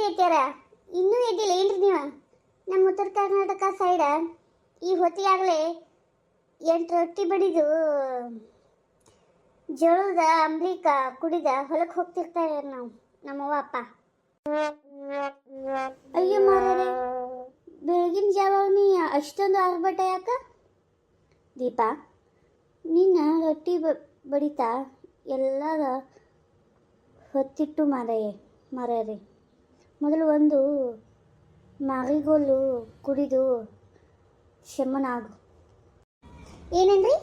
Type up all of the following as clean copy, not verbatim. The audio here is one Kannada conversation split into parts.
ಏನ್ರಿ ಅತ್ಯಾರ ಇನ್ನೂ ಎದ್ದಿಲ್ಲ ಏನ್ರಿ ನೀವು? ನಮ್ಮ ಉತ್ತರ ಕರ್ನಾಟಕ ಸೈಡ ಈ ಹೊತ್ತಿಗಾಗಲೇ 8 ರೊಟ್ಟಿ ಬಡಿದು ಜೋಳದ ಅಂಬ್ಲಿಕ ಕುಡಿದ ಹೊಲಕ್ಕೆ ಹೋಗ್ತಿರ್ತಾರೆ ನಾವು ನಮ್ಮವ್ವ ಅಪ್ಪ. ಅಯ್ಯೋ ಮಾರೇ, ಬೆಳಗಿನ ಜಾವ ನೀ ಅಷ್ಟೊಂದು ಆರ್ಭಟ ಯಾಕ? ದೀಪಾ, ನಿನ್ನ ರೊಟ್ಟಿ ಬಡಿತಾ ಎಲ್ಲರ ಹೊತ್ತಿಟ್ಟು ಮಾರೇ ಮೊದಲು ಒಂದು ಮಾರಿಗೋಲು ಕುಡಿದು ಶಮನಾಗು. ಏನಂದ್ರಿ?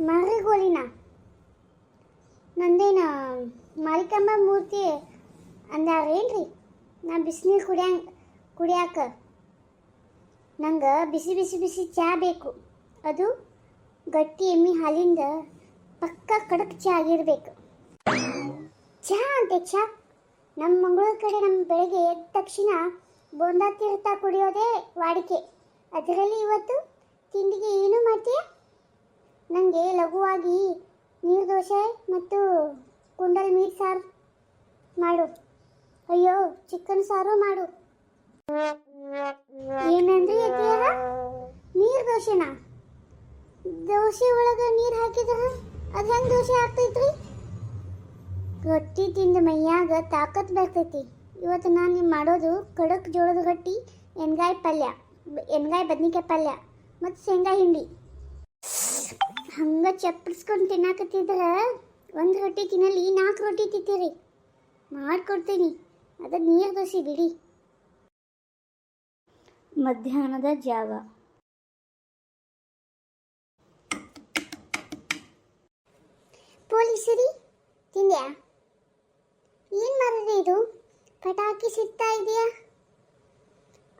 ಮಾರಿಗೋಲಿನ? ನಂದೇನ ಮಾರಿಕಂಬ ಮೂರ್ತಿ ಅಂದಾರೇನ್ರಿ? ನಾ ಬಿಸಿನೀರು ಕುಡಿಯಾಕ ನಂಗೆ ಬಿಸಿ ಬಿಸಿ ಬಿಸಿ ಚಹಾ ಬೇಕು. ಅದು ಗಟ್ಟಿ ಎಮ್ಮಿ ಹಾಲಿಂದ ಪಕ್ಕ ಕಡಕ್ ಚಹಾ ಆಗಿರ್ಬೇಕು. ಚಹಾ ಅಂತೆ ಚಹಾ? ನಮ್ಮ ಮಂಗಳೂರು ಕಡೆ ನಮ್ಮ ಬೆಳಗ್ಗೆ ಎದ್ದ ತಕ್ಷಣ ಬೋಂದಾ ತೀರ್ಥ ಕುಡಿಯೋದೇ ವಾಡಿಕೆ. ಅದರಲ್ಲಿ ಇವತ್ತು ತಿಂಡಿಗೆ ಏನು ಮಾಡ್ತೀಯ? ನನಗೆ ಲಘುವಾಗಿ ನೀರು ದೋಸೆ ಮತ್ತು ಕುಂಡಲ್ ಮೀಟ್ ಸಾರು ಮಾಡು. ಅಯ್ಯೋ, ಚಿಕನ್ ಸಾರು ಮಾಡು. ಏನಂದ್ರಿ ಅತ್ತಿಯಾರ? ನೀರು ದೋಸೆನಾ? ದೋಸೆ ಒಳಗೆ ನೀರು ಹಾಕಿದ್ರ ಅದು ಹೆಂಗೆ ದೋಸೆ ಆಗ್ತೈತ್ರಿ? ರೊಟ್ಟಿ ತಿಂದ ಮೈಯಾಗ ತಾಕತ್ ಬರ್ತೈತಿ. ಇವತ್ತು ನಾನು ಮಾಡೋದು ಕಡಕ್ ಜೋಳದ ರೊಟ್ಟಿ, ಎಣ್ಗಾಯಿ ಬದ್ನಿಕಾಯಿ ಪಲ್ಯ ಮತ್ತು ಶೇಂಗಾ ಹಿಂಡಿ. ಹಂಗೆ ಚಪ್ಪಡಿಸ್ಕೊಂಡು ತಿನ್ನಾಕತ್ತಿದ್ರೆ ಒಂದು ರೊಟ್ಟಿ ತಿನ್ನಲಿ 4 ರೊಟ್ಟಿ ತಿಂತೀರಿ. ಮಾಡಿಕೊಡ್ತೀನಿ, ಅದು ನೀರು ದೋಸೆ ಬಿಡಿ. ಮಧ್ಯಾಹ್ನದ ಜಾವ. ಪೊಲೀಸರಿ ತಿಂದ್ಯಾ? ಏನು ಮಾಡಿದೆ ಇದು? ಪಟಾಕಿ ಸಿಗ್ತಾ ಇದೆಯಾ?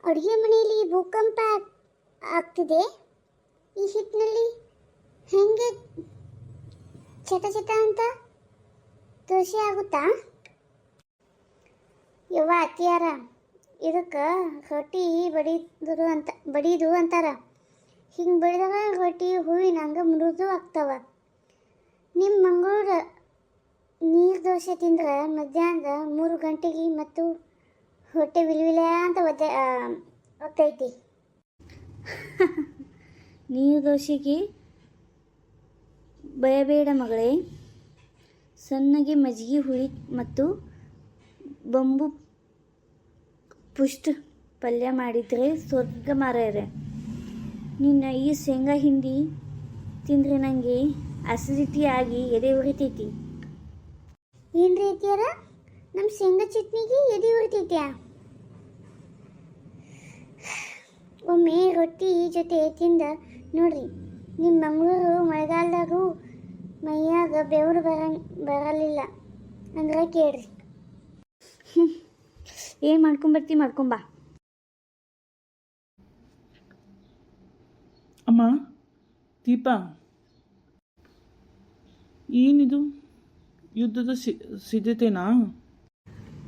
ಅಡುಗೆ ಮನೆಯಲ್ಲಿ ಭೂಕಂಪ ಆಗ್ತಿದೆ. ಈ ಹಿಟ್ಟಿನಲ್ಲಿ ಹೆಂಗೆ ಚಟ ಚಟ ಅಂತ ದೋಸೆ ಆಗುತ್ತಾ? ಯವ್ವ ಅತ್ತಿಯಾರ, ಇದಕ್ಕೆ ರೊಟ್ಟಿ ಬಡಿದು ಅಂತಾರ. ಹಿಂಗೆ ಬಡಿದಾಗ ರೊಟ್ಟಿ ಹೂವಿನ ಹಂಗೆ ಮೃದು ಆಗ್ತಾವ. ನಿಮ್ಮ ಮಂಗಳೂರು ನೀರು ದೋಸೆ ತಿಂದ್ರೆ ಮಧ್ಯಾಹ್ನದ 3 ಗಂಟೆಗೆ ಮತ್ತು ಹೊಟ್ಟೆ ವಿಲ್ವಿಲ ಅಂತ ಹೋಗ್ತೈತಿ. ನೀರು ದೋಸೆಗೆ ಬಯಬೇಡ ಮಗಳೇ. ಸಣ್ಣಗೆ ಮಜ್ಜಿಗೆ ಹುಳಿ ಮತ್ತು ಬಂಬು ಪುಷ್ಟ ಪಲ್ಯ ಮಾಡಿದರೆ ಸ್ವರ್ಗ ಮಾರ್ಯಾರೆ. ನಿನ್ನ ಈ ಶೇಂಗಾ ಹಿಂಡಿ ತಿಂದರೆ ನನಗೆ ಅಸಿಡಿಟಿ ಆಗಿ ಎದೆ ಉರಿತೈತಿ. ಏನು ರೀತಿಯಾರ? ನಮ್ಮ ಶೇಂಗಾ ಚಟ್ನಿಗೆ ಎದೆ ಉರಿತೈತ್ಯಾ? ಒಮ್ಮೆ ರೊಟ್ಟಿ ಜೊತೆ ತಿಂದ ನೋಡ್ರಿ. ನಿಮ್ಮ ಮಂಗಳೂರು ಮಳೆಗಾಲದಾಗೂ ಮೈಯಾಗ ಬೆವರು ಬರಲಿಲ್ಲ ಅಂದ್ರೆ ಕೇಳ್ರಿ. ಏನು ಮಾಡ್ಕೊಂಬಾ. ಅಮ್ಮ, ದೀಪಾ, ಏನಿದು? ಯುದ್ಧದ ಸಿದ್ಧತೆನಾ?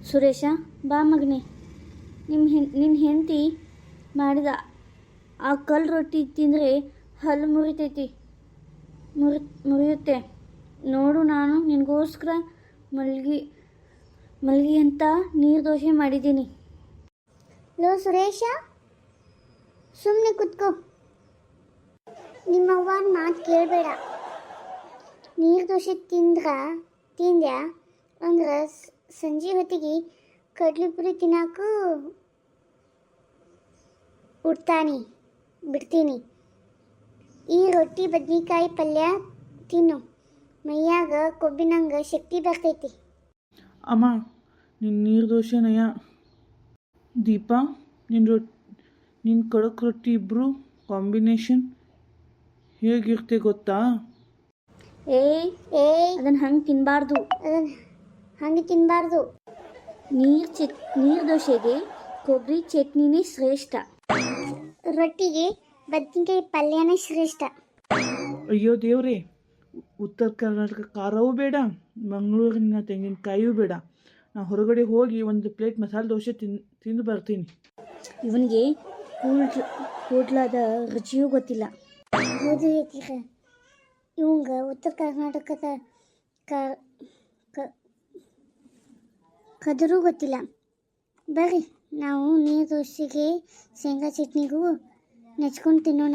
ಸುರೇಶ, ಬಾ ಮಗನೇ. ನಿನ್ನ ಹೆಂಡತಿ ಮಾಡಿದ ಆ ಕಲ್ಲು ರೊಟ್ಟಿ ತಿಂದರೆ ಹಲ್ಲು ಮುರಿಯುತ್ತೆ ನೋಡು. ನಾನು ನಿನಗೋಸ್ಕರ ಮಲ್ಗಿ ಅಂತ ನೀರು ದೋಸೆ ಮಾಡಿದ್ದೀನಿ. ಲೋ ಸುರೇಶ, ಸುಮ್ಮನೆ ಕುತ್ಕೋ. ನಿಮ್ಮವ್ವನ ಮಾತು ಕೇಳಬೇಡ. ನೀರು ದೋಸೆ ತಿಂದ್ಯಾ ಅಂದ್ರೆ ಸಂಜೆ ಹೊತ್ತಿಗೆ ಕಡ್ಲಿಪುರಿ ತಿನ್ನೋಕ್ಕೂ ಬಿಡ್ತೀನಿ. ಈ ರೊಟ್ಟಿ ಬದ್ನಿಕಾಯಿ ಪಲ್ಯ ತಿನ್ನು, ಮೈಯಾಗ ಕೊಬ್ಬಿನಂಗೆ ಶಕ್ತಿ ಬರ್ತೈತಿ. ಅಮ್ಮ, ನಿನ್ನ ನೀರು ದೋಸೆ ನಯ. ದೀಪಾ, ನಿನ್ನ ಕಡಕ್ ರೊಟ್ಟಿ ಇಬ್ಬರು ಕಾಂಬಿನೇಷನ್ ಹೇಗಿರುತ್ತೆ ಗೊತ್ತಾ? ಅದನ್ನು ಹಂಗೆ ತಿನ್ನಬಾರ್ದು. ನೀರು ದೋಸೆಗೆ ಕೊಬ್ಬರಿ ಚಟ್ನಿನೇ ಶ್ರೇಷ್ಠ. ರೊಟ್ಟಿಗೆ ಬದ್ನಿಕಾಯಿ ಪಲ್ಯನೇ ಶ್ರೇಷ್ಠ. ಅಯ್ಯೋ ದೇವ್ರೇ, ಉತ್ತರ ಕರ್ನಾಟಕ ಖಾರವೂ ಬೇಡ, ಮಂಗಳೂರಿನ ತೆಂಗಿನಕಾಯಿಯೂ ಬೇಡ. ನಾನು ಹೊರಗಡೆ ಹೋಗಿ ಒಂದು ಪ್ಲೇಟ್ ಮಸಾಲೆ ದೋಸೆ ತಿಂದು ಬರ್ತೀನಿ. ಇವನಿಗೆ ಕೂಡ್ಲಾದ ರುಚಿಯೂ ಗೊತ್ತಿಲ್ಲ. ಹೌದು ಏಕೀಗ ಇವಂಗ ಉತ್ತರ ಕರ್ನಾಟಕದ ಕದರೂ ಗೊತ್ತಿಲ್ಲ. ಬರ್ರಿ ನಾವು ನೀರು ದೋಸೆಗೆ ಶೇಂಗಾ ಚಟ್ನಿಗೂ ನೆಚ್ಕೊಂಡು ತಿನ್ನೋಣ.